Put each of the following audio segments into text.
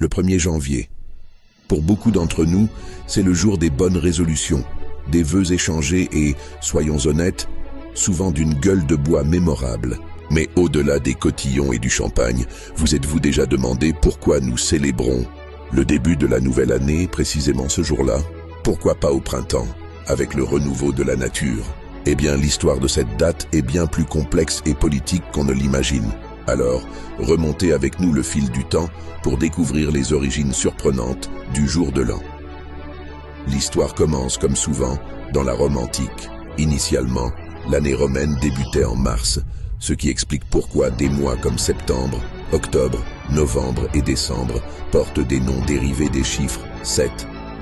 Le 1er janvier. Pour beaucoup d'entre nous, c'est le jour des bonnes résolutions, des vœux échangés et, soyons honnêtes, souvent d'une gueule de bois mémorable. Mais au-delà des cotillons et du champagne, vous êtes-vous déjà demandé pourquoi nous célébrons le début de la nouvelle année, précisément ce jour-là? Pourquoi pas au printemps, avec le renouveau de la nature? Eh bien, l'histoire de cette date est bien plus complexe et politique qu'on ne l'imagine. Alors, remontez avec nous le fil du temps pour découvrir les origines surprenantes du jour de l'an. L'histoire commence, comme souvent, dans la Rome antique. Initialement, l'année romaine débutait en mars, ce qui explique pourquoi des mois comme septembre, octobre, novembre et décembre portent des noms dérivés des chiffres 7,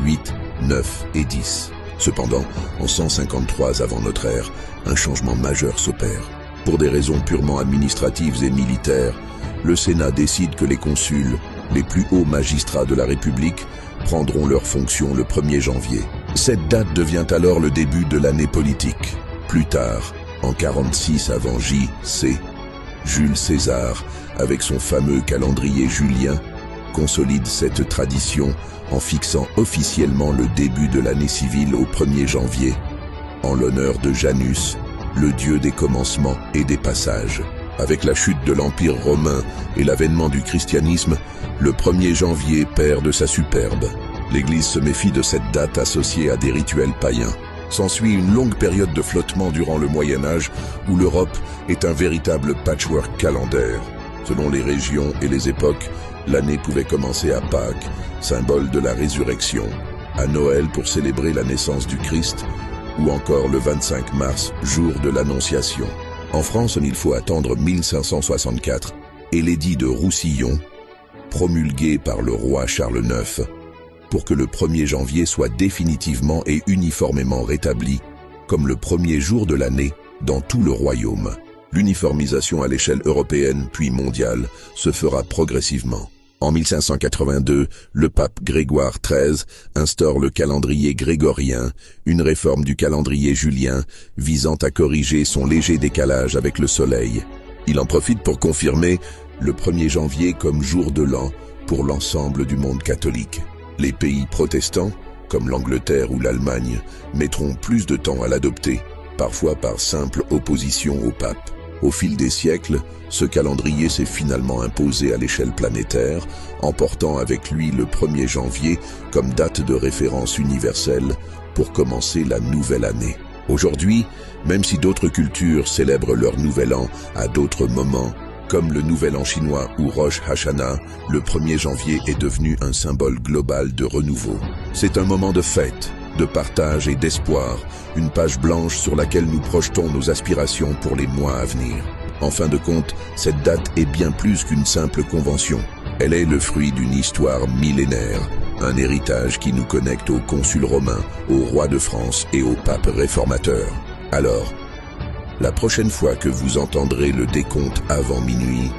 8, 9 et 10. Cependant, en 153 avant notre ère, un changement majeur s'opère. Pour des raisons purement administratives et militaires, le Sénat décide que les consuls, les plus hauts magistrats de la République, prendront leurs fonctions le 1er janvier. Cette date devient alors le début de l'année politique. Plus tard, en 46 avant J.C., Jules César, avec son fameux calendrier julien, consolide cette tradition en fixant officiellement le début de l'année civile au 1er janvier, en l'honneur de Janus, le dieu des commencements et des passages. Avec la chute de l'Empire romain et l'avènement du christianisme, le 1er janvier perd de sa superbe. L'Église se méfie de cette date associée à des rituels païens. S'ensuit une longue période de flottement durant le Moyen-Âge où l'Europe est un véritable patchwork calendaire. Selon les régions et les époques, l'année pouvait commencer à Pâques, symbole de la résurrection, à Noël pour célébrer la naissance du Christ, ou encore le 25 mars, jour de l'Annonciation. En France, il faut attendre 1564 et l'édit de Roussillon, promulgué par le roi Charles IX, pour que le 1er janvier soit définitivement et uniformément rétabli comme le 1er jour de l'année dans tout le royaume. L'uniformisation à l'échelle européenne puis mondiale se fera progressivement. En 1582, le pape Grégoire XIII instaure le calendrier grégorien, une réforme du calendrier julien visant à corriger son léger décalage avec le soleil. Il en profite pour confirmer le 1er janvier comme jour de l'an pour l'ensemble du monde catholique. Les pays protestants, comme l'Angleterre ou l'Allemagne, mettront plus de temps à l'adopter, parfois par simple opposition au pape. Au fil des siècles, ce calendrier s'est finalement imposé à l'échelle planétaire, emportant avec lui le 1er janvier comme date de référence universelle pour commencer la nouvelle année. Aujourd'hui, même si d'autres cultures célèbrent leur nouvel an à d'autres moments, comme le nouvel an chinois ou Rosh Hashanah, le 1er janvier est devenu un symbole global de renouveau. C'est un moment de fête, de partage et d'espoir, une page blanche sur laquelle nous projetons nos aspirations pour les mois à venir. En fin de compte, cette date est bien plus qu'une simple convention. Elle est le fruit d'une histoire millénaire, un héritage qui nous connecte aux consuls romains, aux rois de France et aux papes réformateurs. Alors, la prochaine fois que vous entendrez le décompte avant minuit,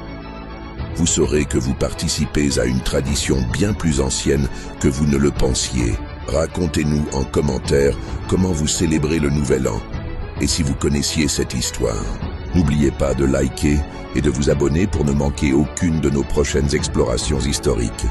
vous saurez que vous participez à une tradition bien plus ancienne que vous ne le pensiez. Racontez-nous en commentaire comment vous célébrez le Nouvel An et si vous connaissiez cette histoire. N'oubliez pas de liker et de vous abonner pour ne manquer aucune de nos prochaines explorations historiques.